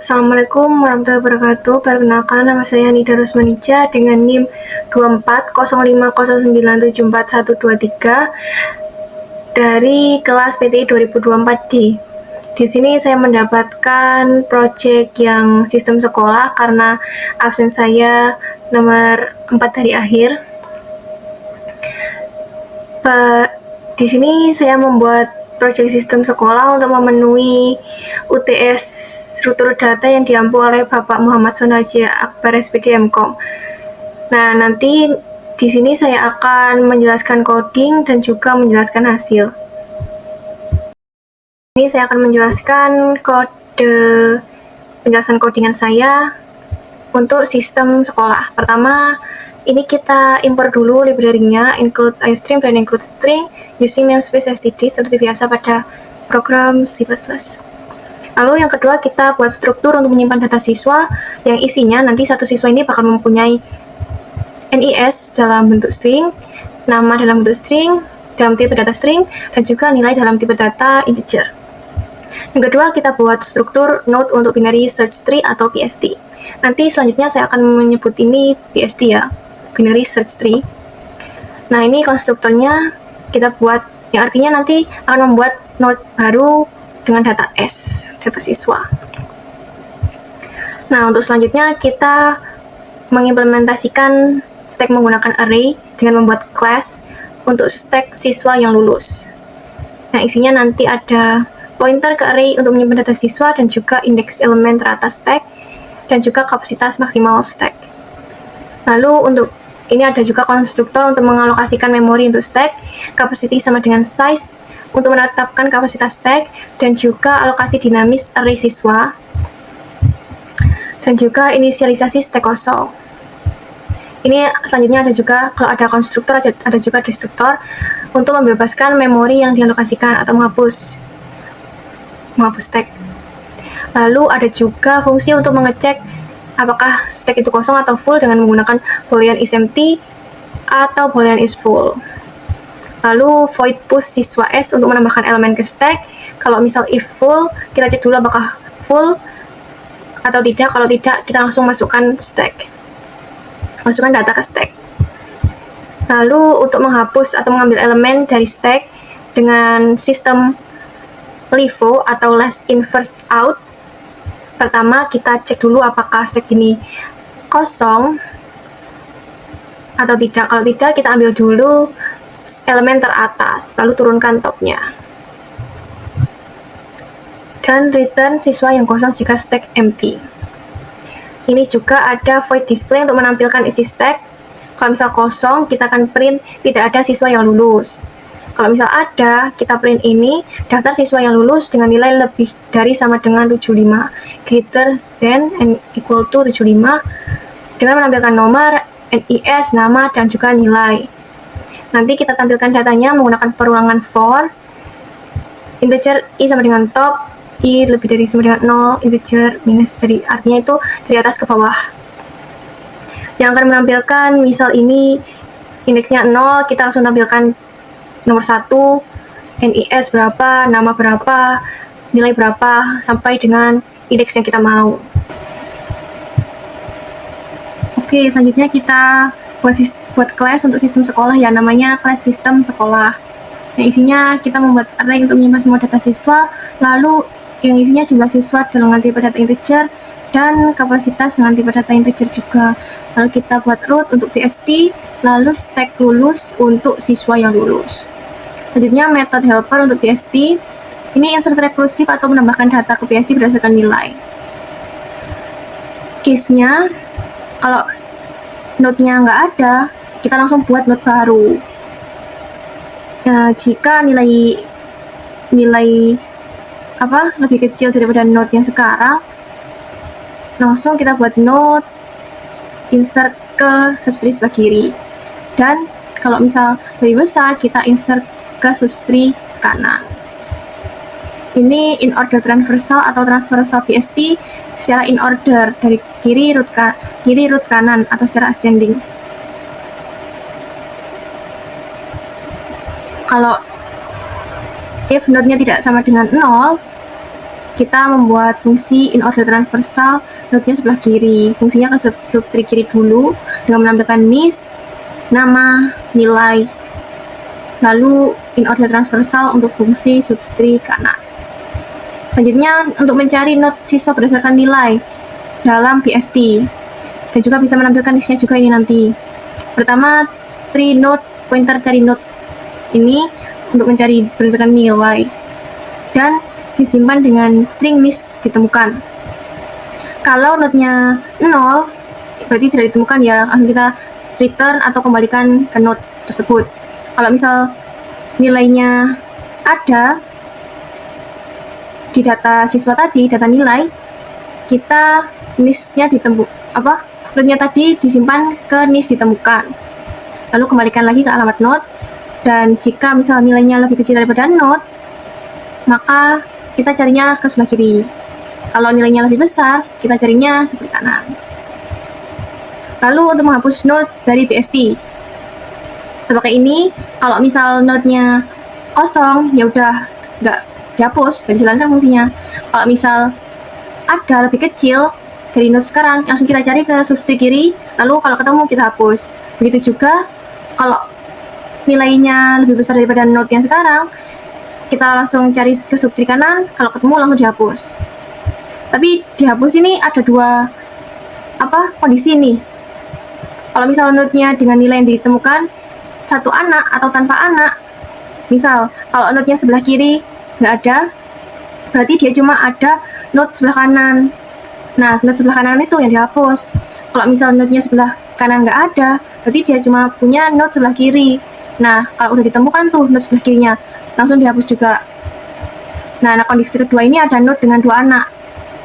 Assalamualaikum warahmatullahi wabarakatuh. Perkenalkan, nama saya Nida Rosmanija dengan NIM 240509741123 dari kelas PTI 2024D. Di sini saya mendapatkan proyek yang sistem sekolah karena absen saya nomor 4 dari akhir. Di sini saya membuat proyek sistem sekolah untuk memenuhi UTS struktur data yang diampu oleh Bapak Muhammad Sonaji Akbar SPD MKOM. Nah, nanti di sini saya akan menjelaskan coding dan juga menjelaskan hasil. Ini saya akan menjelaskan penjelasan codingan saya untuk sistem sekolah. Pertama, ini kita import dulu library-nya, include iostream dan include string using namespace std seperti biasa pada program C++. Lalu yang kedua, kita buat struktur untuk menyimpan data siswa yang isinya nanti satu siswa ini bakal mempunyai NIS dalam bentuk string, nama dalam bentuk string, dalam tipe data string, dan juga nilai dalam tipe data integer. Yang kedua, kita buat struktur node untuk binary search tree atau BST. Nanti selanjutnya saya akan menyebut ini BST ya, binary search tree. Nah, ini konstruktornya kita buat, yang artinya nanti akan membuat node baru dengan data S, data siswa. Nah, untuk selanjutnya kita mengimplementasikan stack menggunakan array dengan membuat class untuk stack siswa yang lulus. Nah, isinya nanti ada pointer ke array untuk menyimpan data siswa dan juga indeks elemen teratas stack dan juga kapasitas maksimal stack. Lalu untuk ini ada juga konstruktor untuk mengalokasikan memori untuk stack, capacity sama dengan size untuk menetapkan kapasitas stack, dan juga alokasi dinamis array siswa, dan juga inisialisasi stack kosong. Ini selanjutnya ada juga, kalau ada konstruktor, ada juga destruktor untuk membebaskan memori yang dialokasikan atau menghapus stack. Lalu ada juga fungsi untuk mengecek apakah stack itu kosong atau full dengan menggunakan boolean is empty atau boolean is full. Lalu void push siswa S untuk menambahkan elemen ke stack. Kalau misal if full, kita cek dulu apakah full atau tidak. Kalau tidak, kita langsung masukkan data ke stack. Lalu untuk menghapus atau mengambil elemen dari stack dengan sistem LIFO atau last in first out, pertama kita cek dulu apakah stack ini kosong atau tidak. Kalau tidak, kita ambil dulu elemen teratas, lalu turunkan topnya. Dan return siswa yang kosong jika stack empty. Ini juga ada void display untuk menampilkan isi stack. Kalau misal kosong, kita akan print tidak ada siswa yang lulus. Kalau misal ada, kita print ini daftar siswa yang lulus dengan nilai lebih dari sama dengan 75, greater than and equal to 75, dengan menampilkan nomor, NIS, nama, dan juga nilai. Nanti kita tampilkan datanya menggunakan perulangan for, integer i sama dengan top, i lebih dari sama dengan 0, integer minus dari, artinya itu dari atas ke bawah. Yang akan menampilkan, misal ini indeksnya 0, kita langsung tampilkan nomor 1, NIS berapa, nama berapa, nilai berapa, sampai dengan indeks yang kita mau. Oke, selanjutnya kita buat kelas untuk sistem sekolah ya, namanya kelas sistem sekolah. Yang isinya kita membuat array untuk menyimpan semua data siswa, lalu yang isinya jumlah siswa dengan tipe data integer dan kapasitas dengan tipe data integer juga. Lalu kita buat root untuk BST, lalu stack lulus untuk siswa yang lulus. Selanjutnya method helper untuk BST, ini insert rekursif atau menambahkan data ke BST berdasarkan nilai. Case-nya, kalau node-nya nggak ada, kita langsung buat node baru. Nah, jika nilai lebih kecil daripada node yang sekarang, langsung kita buat node insert ke subtree sebelah kiri. Dan kalau misal lebih besar, kita insert ke subtree kanan. Ini in order transversal atau transversal BST secara in order dari kiri root kanan atau secara ascending. Kalau if node-nya tidak sama dengan 0, kita membuat fungsi in order transversal node-nya sebelah kiri. Fungsinya ke subtree kiri dulu dengan menampilkan nis, nama, nilai. Lalu in order transversal untuk fungsi subtree kanan. Selanjutnya untuk mencari node siswa berdasarkan nilai dalam BST, dan juga bisa menampilkan nisnya juga ini nanti. Pertama, tree node, pointer cari node ini untuk mencari berdasarkan nilai, dan disimpan dengan string nis ditemukan. Kalau node-nya 0, berarti tidak ditemukan ya, langsung kita return atau kembalikan ke node tersebut. Kalau misal nilainya ada di data siswa tadi, data nilai, kita nis-nya node-nya tadi disimpan ke nis ditemukan. Lalu kembalikan lagi ke alamat node, dan jika misal nilainya lebih kecil daripada node, maka kita carinya ke sebelah kiri. Kalau nilainya lebih besar, kita carinya sebelah kanan. Lalu untuk menghapus node dari BST, kita pakai ini. Kalau misal node-nya kosong, ya udah nggak dihapus, nggak dijalankan fungsinya. Kalau misal ada lebih kecil dari node sekarang, langsung kita cari ke subtree kiri, lalu kalau ketemu kita hapus. Begitu juga kalau nilainya lebih besar daripada node yang sekarang, kita langsung cari ke subtree kanan, kalau ketemu langsung dihapus. Tapi dihapus ini ada dua kondisi nih. Kalau misal node-nya dengan nilai yang ditemukan satu anak atau tanpa anak, misal kalau node-nya sebelah kiri nggak ada, berarti dia cuma ada node sebelah kanan. Nah, node sebelah kanan itu yang dihapus. Kalau misal node-nya sebelah kanan nggak ada, berarti dia cuma punya node sebelah kiri. Nah, kalau udah ditemukan tuh node sebelah kirinya, langsung dihapus juga. Nah, kondisi kedua ini ada node dengan dua anak,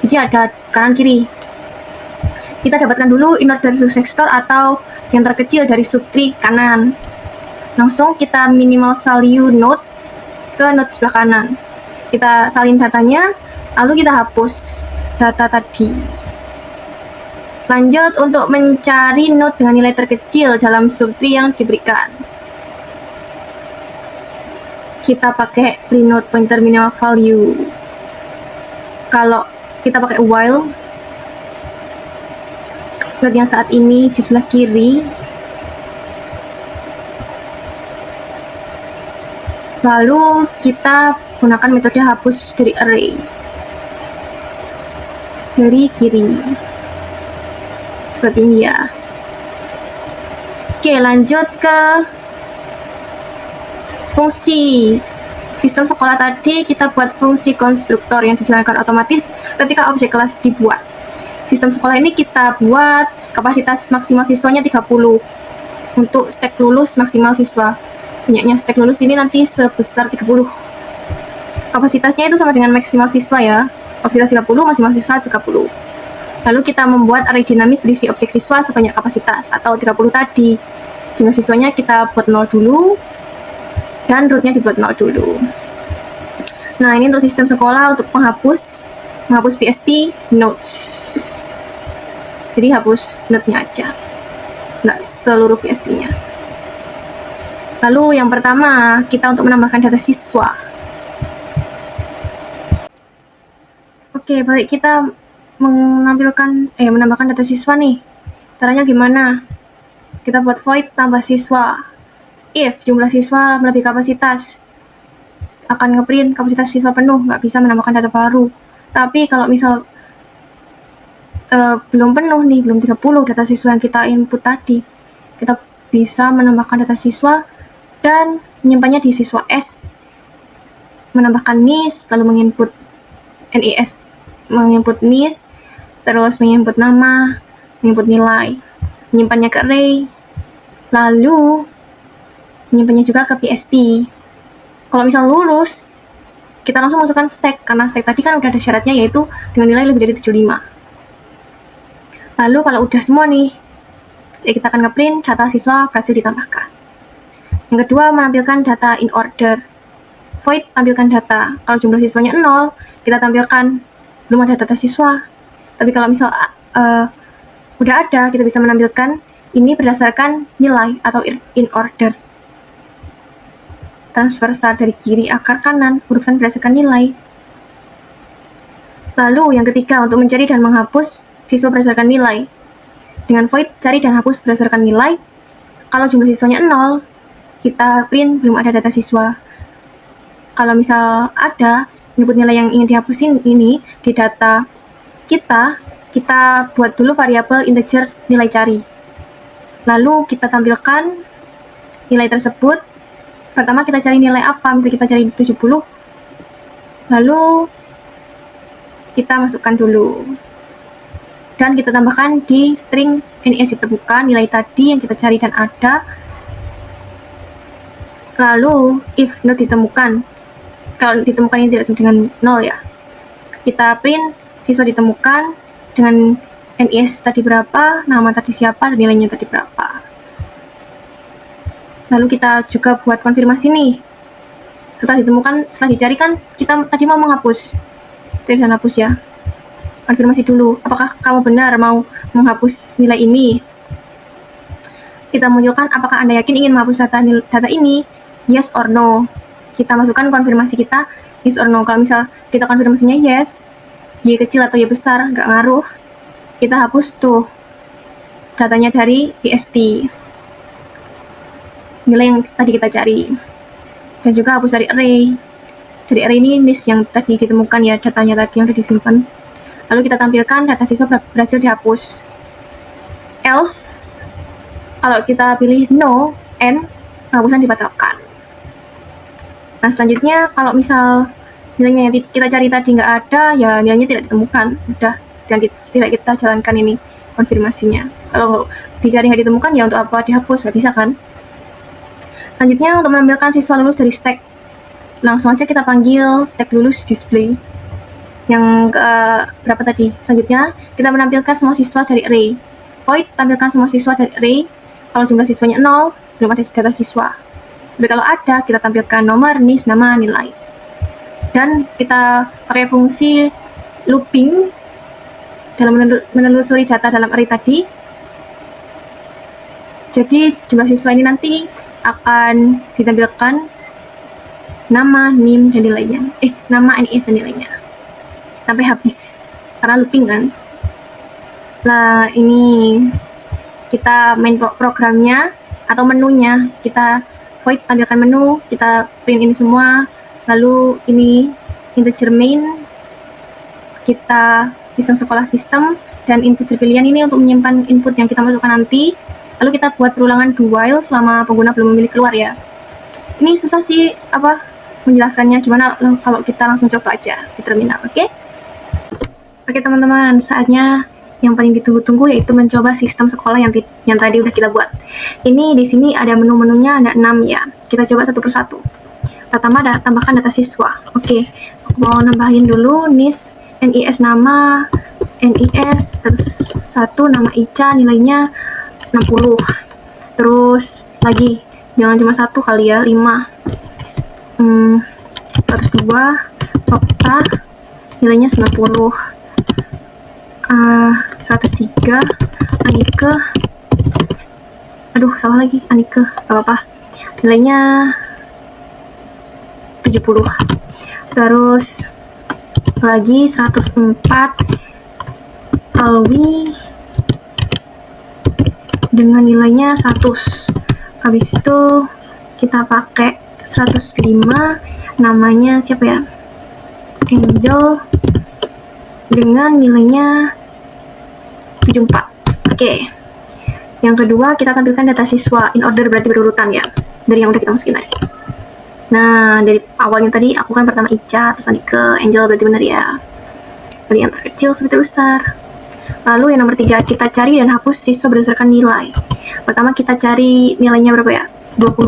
jadi ada kanan kiri. Kita dapatkan dulu in order successor atau yang terkecil dari subtree kanan. Langsung kita minimal value node ke node sebelah kanan. Kita salin datanya, lalu kita hapus data tadi. Lanjut untuk mencari node dengan nilai terkecil dalam subtree yang diberikan. Kita pakai tree node pointer minimal value. Kalau kita pakai while, node yang saat ini di sebelah kiri, lalu kita gunakan metode hapus dari array dari kiri seperti ini ya. Oke, lanjut ke fungsi sistem sekolah tadi. Kita buat fungsi konstruktor yang dijalankan otomatis ketika objek kelas dibuat. Sistem sekolah ini kita buat kapasitas maksimal siswanya 30 untuk stek lulus maksimal siswa. Banyaknya stek lulus ini nanti sebesar 30. Kapasitasnya itu sama dengan maksimal siswa ya. Kapasitas 30, maksimal siswa 30. Lalu kita membuat array dinamis berisi objek siswa sebanyak kapasitas atau 30 tadi. Jumlah siswanya kita buat 0 dulu, dan rootnya dibuat 0 dulu. Nah, ini untuk sistem sekolah untuk menghapus BST nodes. Jadi hapus node-nya aja, nggak seluruh BST-nya. Lalu yang pertama, kita untuk menambahkan data siswa. Oke, baik, kita menambahkan data siswa nih. Caranya gimana? Kita buat void tambah siswa. If jumlah siswa melebihi kapasitas, akan ngeprint kapasitas siswa penuh, nggak bisa menambahkan data baru. Tapi kalau misal belum penuh nih, belum 30 data siswa yang kita input tadi, kita bisa menambahkan data siswa dan menyimpannya di siswa S, menambahkan nis, lalu menginput NIS, menginput nis, terus menginput nama, menginput nilai, menyimpannya ke array, lalu menyimpannya juga ke BST. Kalau misal lulus, kita langsung masukkan stack, karena stack tadi kan udah ada syaratnya, yaitu dengan nilai lebih dari 75. Lalu kalau udah semua nih, kita akan ngeprint data siswa berhasil ditambahkan. Yang kedua, menampilkan data in order. Void tampilkan data. Kalau jumlah siswanya 0, kita tampilkan belum ada data siswa. Tapi kalau misal udah ada, kita bisa menampilkan ini berdasarkan nilai atau in order. Transversal dari kiri akar kanan, urutkan berdasarkan nilai. Lalu yang ketiga, untuk mencari dan menghapus siswa berdasarkan nilai. Dengan void cari dan hapus berdasarkan nilai, kalau jumlah siswanya 0, kita print belum ada data siswa. Kalau misal ada input nilai yang ingin dihapusin ini di data kita buat dulu variabel integer nilai cari. Lalu kita tampilkan nilai tersebut. Pertama kita cari nilai apa, misalnya kita cari 70. Lalu kita masukkan dulu. Dan kita tambahkan di string NIS ditemukan nilai tadi yang kita cari dan ada. Lalu if not ditemukan, kalau ditemukan ini tidak sama dengan 0 ya, kita print siswa ditemukan dengan NIS tadi berapa, nama tadi siapa, dan nilainya tadi berapa. Lalu kita juga buat konfirmasi nih. Setelah ditemukan, setelah dicari kan kita tadi mau menghapus. Tidak bisa hapus ya. Konfirmasi dulu, apakah kamu benar mau menghapus nilai ini? Kita munculkan apakah Anda yakin ingin menghapus data ini? Yes or no. Kita masukkan konfirmasi kita yes or no. Kalau misal kita konfirmasinya yes, Y kecil atau Y besar, nggak ngaruh. Kita hapus tuh datanya dari PST, nilai yang tadi kita cari. Dan juga hapus dari array. Dari array ini list yang tadi ditemukan ya, datanya tadi yang sudah disimpan. Lalu kita tampilkan data siswa berhasil dihapus. Else, kalau kita pilih no, and penghapusan dibatalkan. Nah selanjutnya, kalau misal nilainya yang kita cari tadi nggak ada, ya nilainya tidak ditemukan. Udah, dan tidak kita jalankan ini konfirmasinya. Kalau dicari nggak ditemukan, ya untuk apa dihapus? Nggak bisa kan? Selanjutnya, untuk menampilkan siswa lulus dari stack, langsung aja kita panggil stack lulus display. Yang berapa tadi? Selanjutnya, kita menampilkan semua siswa dari array. Void tampilkan semua siswa dari array. Kalau jumlah siswanya 0, belum ada data siswa. Tapi kalau ada, kita tampilkan nomor, NIS, nama, nilai. Dan kita pakai fungsi looping dalam menelusuri data dalam array tadi. Jadi jumlah siswa ini nanti akan ditampilkan nama, NIM, dan nilainya. Nama, NIS, dan nilainya. Sampai habis, karena looping kan. Nah, ini kita main programnya atau menunya. Kita void tampilkan menu, kita print ini semua. Lalu ini integer main, kita sistem sekolah sistem, dan integer pilihan ini untuk menyimpan input yang kita masukkan nanti. Lalu kita buat perulangan do while selama pengguna belum memilih keluar ya. Ini susah sih menjelaskannya, gimana kalau kita langsung coba aja di terminal, oke? Oke teman-teman, saatnya yang paling ditunggu-tunggu yaitu mencoba sistem sekolah yang tadi udah kita buat. Ini di sini ada menu-menunya, ada 6 ya. Kita coba satu persatu. Pertama tambahkan data siswa. Oke, aku mau nambahin dulu NIS, NIS nama, NIS 1 nama Ica, nilainya 60. Terus lagi, jangan cuma satu kali ya, 5. 102, Okta, nilainya 90. 103, Anike, salah lagi, Anike, gak apa-apa, nilainya 70. Terus lagi 104, Alwi dengan nilainya 100. Habis itu kita pakai 105, namanya siapa ya, Angel, dengan nilainya 74. Oke. Yang kedua, kita tampilkan data siswa in order, berarti berurutan ya, dari yang udah kita masukin tadi. Nah, dari awalnya tadi aku kan pertama Ica, terus Anike, Angel, berarti benar ya. Dari yang terkecil sampai terbesar. Lalu yang nomor 3, kita cari dan hapus siswa berdasarkan nilai. Pertama kita cari nilainya berapa ya? 20.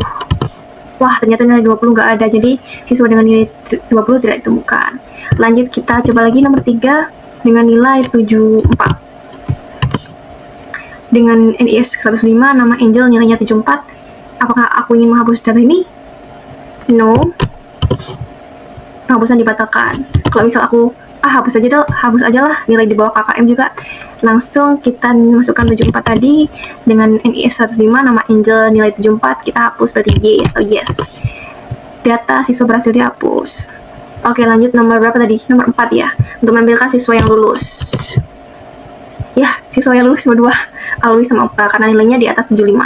Wah, ternyata nilai 20 nggak ada, jadi siswa dengan nilai 20 tidak ditemukan. Lanjut kita coba lagi nomor 3 dengan nilai 74. Dengan NIS 105, nama Angel, nilainya 74. Apakah aku ingin menghapus data ini? No. Penghapusan dibatalkan. Kalau misal aku hapus aja lah, nilai di bawah KKM juga. Langsung kita masukkan 74 tadi dengan NIS 105, nama Angel, nilai 74, kita hapus berarti Y atau yes. Data siswa berhasil dihapus. Oke, lanjut nomor berapa tadi? Nomor 4 ya. Untuk menampilkan siswa yang lulus. Ya, siswa yang lulus cuma 2. Alwi sama Opa, karena nilainya di atas 75.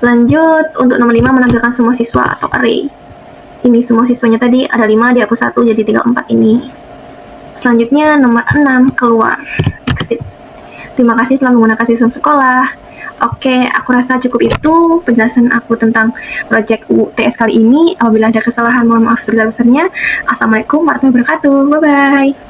Lanjut, untuk nomor 5 menampilkan semua siswa atau array. Ini semua siswanya tadi ada 5, dihapus 1, jadi tinggal 4 ini. Selanjutnya nomor 6, keluar. Exit. Terima kasih telah menggunakan sistem sekolah. Oke, aku rasa cukup itu penjelasan aku tentang project UTS kali ini. Apabila ada kesalahan, mohon maaf sebesar-besarnya. Assalamualaikum warahmatullahi wabarakatuh. Bye-bye.